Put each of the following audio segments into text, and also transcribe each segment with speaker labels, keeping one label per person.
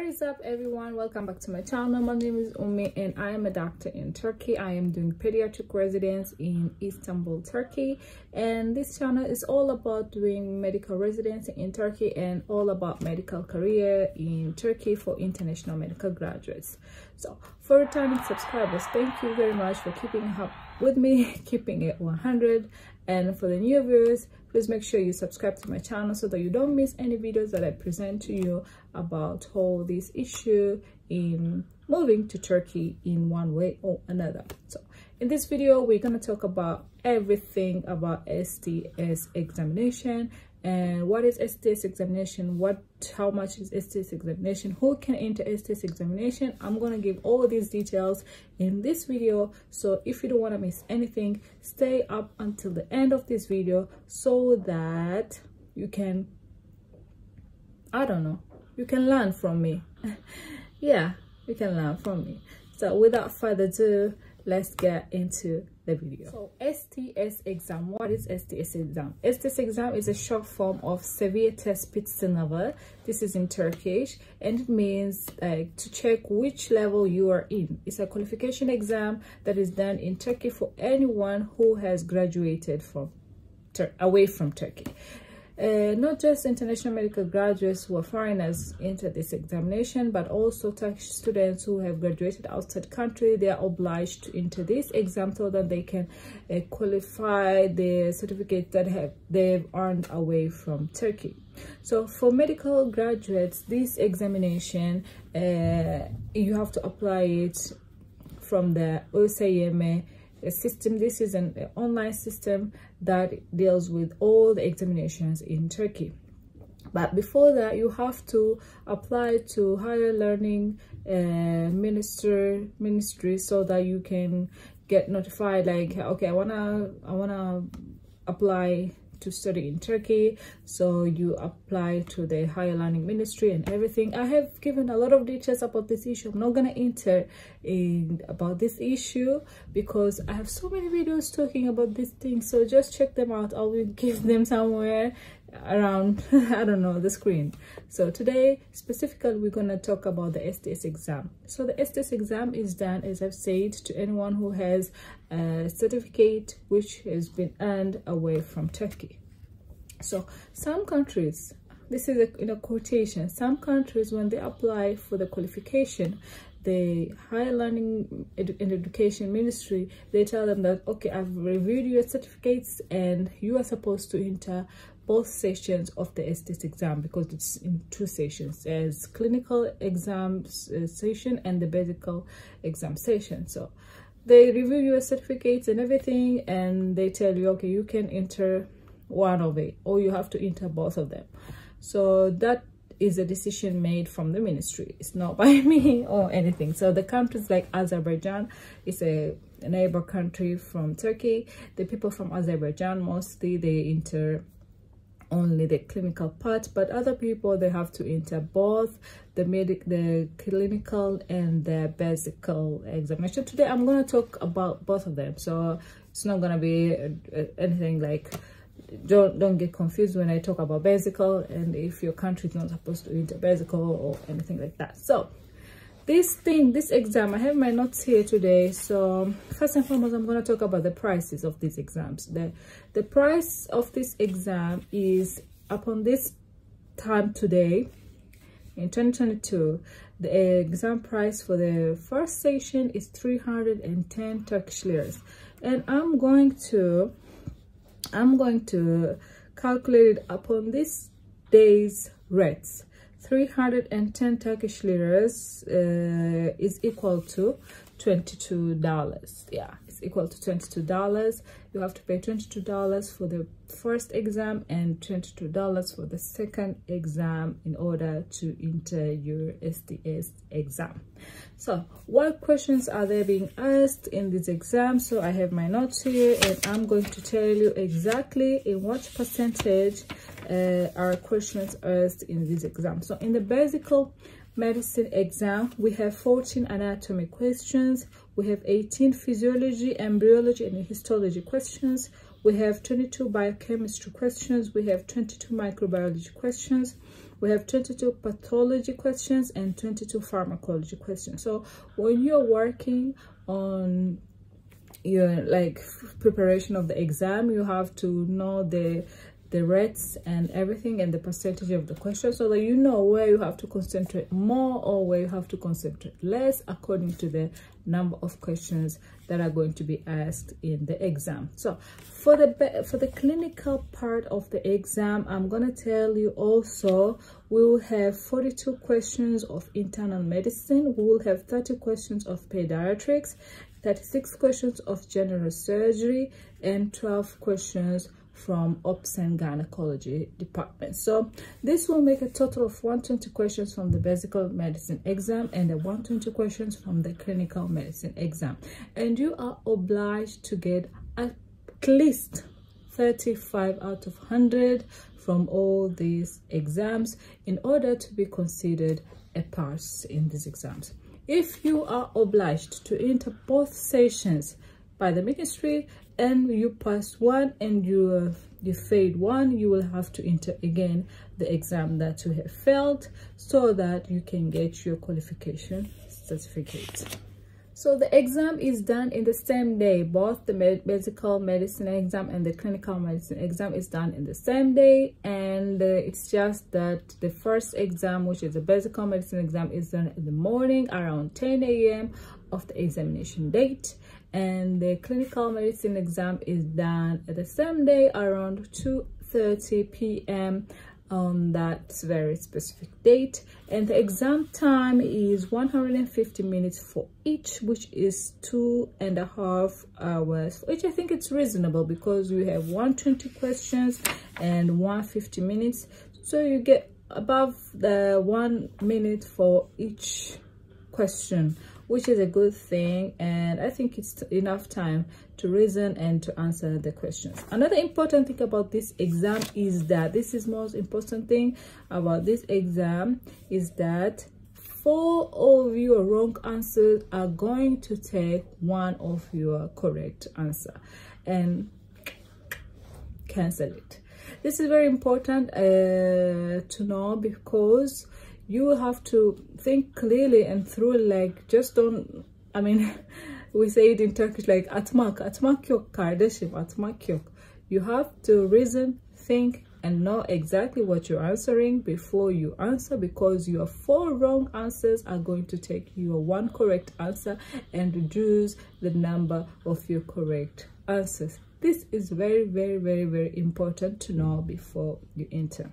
Speaker 1: What is up, everyone? Welcome back to my channel. My name is Umi and I am a doctor in Turkey. I am doing pediatric residence in Istanbul, Turkey, and this channel is all about doing medical residency in Turkey and all about medical career in Turkey for international medical graduates. So for returning subscribers, thank you very much for keeping up with me, keeping it 100. And for the new viewers, please make sure you subscribe to my channel so that you don't miss any videos that I present to you about all this issue in moving to Turkey in one way or another. So in this video, we're going to talk about everything about STS examination. And what is STS examination? How much is STS examination? Who can enter STS examination? I'm going to give all these details in this video. So if you don't want to miss anything, stay up until the end of this video so that you can, you can learn from me. Yeah, you can learn from me. So without further ado, let's get into the video. So STS exam. What is STS exam? STS exam is a short form of severe test sınavı. This is in Turkish, and it means to check which level you are in. It's a qualification exam that is done in Turkey for anyone who has graduated from away from Turkey. Not just international medical graduates who are foreigners enter this examination, but also Turkish students who have graduated outside country. They are obliged to enter this exam so that they can qualify the certificate that they've earned away from Turkey. So for medical graduates, this examination, you have to apply it from the ÖSYM system. This is an online system that deals with all the examinations in Turkey. But before that, you have to apply to higher learning ministry so that you can get notified, like, okay, I wanna apply to study in Turkey. So you apply to the higher learning ministry and everything. I have given a lot of details about this issue. I'm not gonna enter in about this issue because I have so many videos talking about this thing, so just check them out. I will give them somewhere around I don't know, the screen. So today specifically we're gonna talk about the STS exam. So the STS exam is done, as I've said, to anyone who has a certificate which has been earned away from Turkey. So some countries, this is in a quotation, some countries, when they apply for the qualification, the higher learning and education ministry, they tell them that, okay, I've reviewed your certificates and you are supposed to enter both sessions of the STS exam, because it's in two sessions. There's clinical exam session and the basic exam session. So they review your certificates and everything, and they tell you, okay, you can enter one of it, or you have to enter both of them. So that is a decision made from the ministry. It's not by me or anything. So the countries like Azerbaijan, is a neighbor country from Turkey. The people from Azerbaijan, mostly they enter only the clinical part, but other people, they have to enter both the clinical and the basic examination. Today I'm going to talk about both of them, so it's not going to be anything like, don't get confused when I talk about basic, and if your country is not supposed to enter basic or anything like that. So this exam, I have my notes here today. So first and foremost, I'm going to talk about the prices of these exams. The price of this exam is, upon this time today in 2022, the exam price for the first session is 310 Turkish liras, and I'm going to calculate it upon this day's rates. 310 Turkish liras is equal to $22. Yeah, it's equal to $22. You have to pay $22 for the first exam and $22 for the second exam in order to enter your STS exam. So what questions are they being asked in this exam? So I have my notes here, and I'm going to tell you exactly in what percentage are questions asked in this exam. So in the basic medicine exam, we have 14 anatomy questions, we have 18 physiology, embryology and histology questions, we have 22 biochemistry questions, we have 22 microbiology questions, we have 22 pathology questions, and 22 pharmacology questions. So when you're working on your like preparation of the exam, you have to know the rates and everything and the percentage of the question, so that you know where you have to concentrate more or where you have to concentrate less according to the number of questions that are going to be asked in the exam. So for the clinical part of the exam, I'm going to tell you also we will have 42 questions of internal medicine, we will have 30 questions of pediatrics, 36 questions of general surgery, and 12 questions from ops and gynecology department. So this will make a total of 120 questions from the basic medicine exam and the 120 questions from the clinical medicine exam, and you are obliged to get at least 35 out of 100 from all these exams in order to be considered a pass in these exams. If you are obliged to enter both sessions by the ministry and you pass one and you failed one, you will have to enter again the exam that you have failed so that you can get your qualification certificate. So the exam is done in the same day. Both the medical medicine exam and the clinical medicine exam is done in the same day, and it's just that the first exam, which is the basic medicine exam, is done in the morning around 10 a.m. of the examination date, and the clinical medicine exam is done at the same day around 2:30 p.m. on that very specific date, and the exam time is 150 minutes for each, which is 2.5 hours, which I think it's reasonable because you have 120 questions and 150 minutes, so you get above the 1 minute for each question, which is a good thing, and I think it's enough time to reason and to answer the questions. Another important thing about this exam is that this is most important thing about this exam is that 4 of your wrong answers are going to take 1 of your correct answer and cancel it. This is very important to know, because you have to think clearly and through, like, just don't, I mean, we say it in Turkish like atmak yok kardeşim, atmak yok. You have to reason, think, and know exactly what you're answering before you answer, because your 4 wrong answers are going to take your 1 correct answer and reduce the number of your correct answers. This is very, very, very, very important to know before you enter.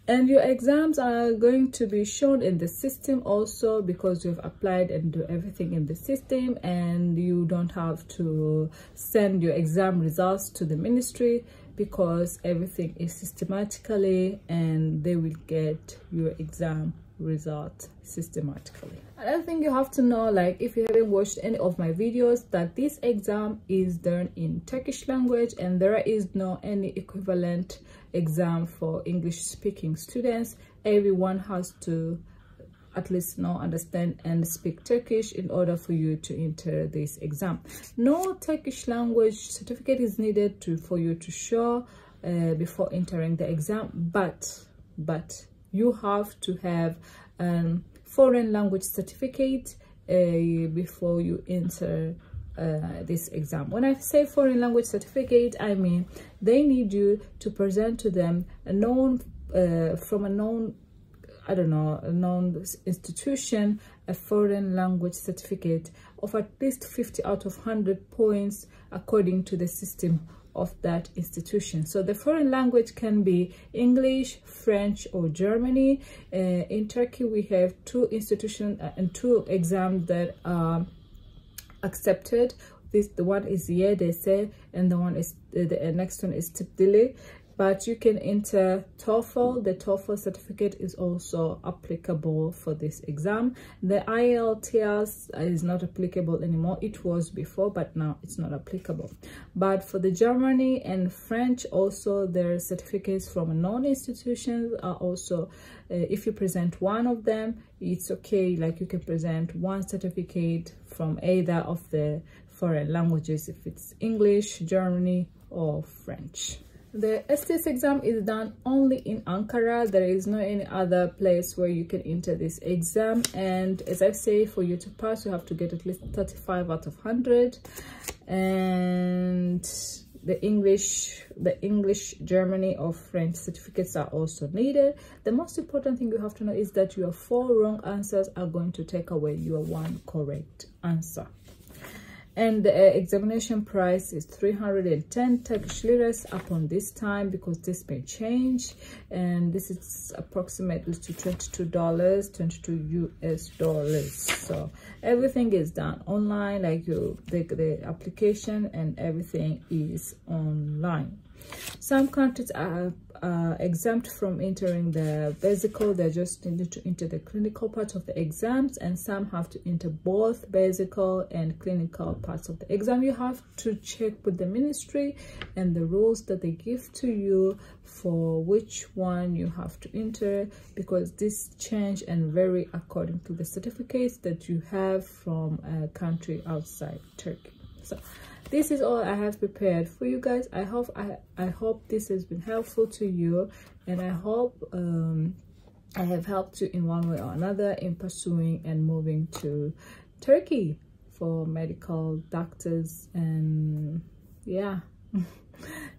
Speaker 1: And your exams are going to be shown in the system also, because you've applied and do everything in the system, and you don't have to send your exam results to the ministry, because everything is systematically, and they will get your exam result systematically. Another thing you have to know, like if you haven't watched any of my videos, that this exam is done in Turkish language, and there is no any equivalent exam for English speaking students. Everyone has to at least know, understand, and speak Turkish in order for you to enter this exam. No Turkish language certificate is needed for you to show before entering the exam, but you have to have a foreign language certificate before you enter this exam. When I say foreign language certificate, I mean they need you to present to them a known from a known, I don't know, a known institution, a foreign language certificate of at least 50 out of 100 points according to the system of that institution. So the foreign language can be English, French, or Germany. In Turkey we have 2 institutions and 2 exams that are accepted. The one is YDS and the one is the next one is Tipdili. But you can enter TOEFL. The TOEFL certificate is also applicable for this exam. The IELTS is not applicable anymore. It was before, but now it's not applicable. But for the Germany and French, also their certificates from non-institutions are also, if you present one of them, it's okay. Like you can present one certificate from either of the foreign languages, if it's English, Germany, or French. The STS exam is done only in Ankara. There is no any other place where you can enter this exam, and as I say, for you to pass you have to get at least 35 out of 100. And the English, Germany, or French certificates are also needed. The most important thing you have to know is that your 4 wrong answers are going to take away your 1 correct answer. And the examination price is 310 Turkish liras upon this time, because this may change, and this is approximately to $22, 22 US dollars. So everything is done online, like the application and everything is online. Some countries are exempt from entering the basical. They just need to enter the clinical part of the exams, and some have to enter both basical and clinical parts of the exam. You have to check with the ministry and the rules that they give to you for which one you have to enter, because this change and vary according to the certificates that you have from a country outside Turkey. So this is all I have prepared for you guys. I hope this has been helpful to you, and I hope I have helped you in one way or another in pursuing and moving to Turkey for medical doctors. And yeah,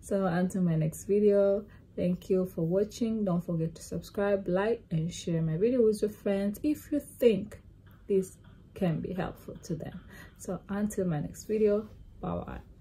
Speaker 1: so until my next video, thank you for watching. Don't forget to subscribe, like, and share my video with your friends if you think this can be helpful to them. So until my next video, bye bye.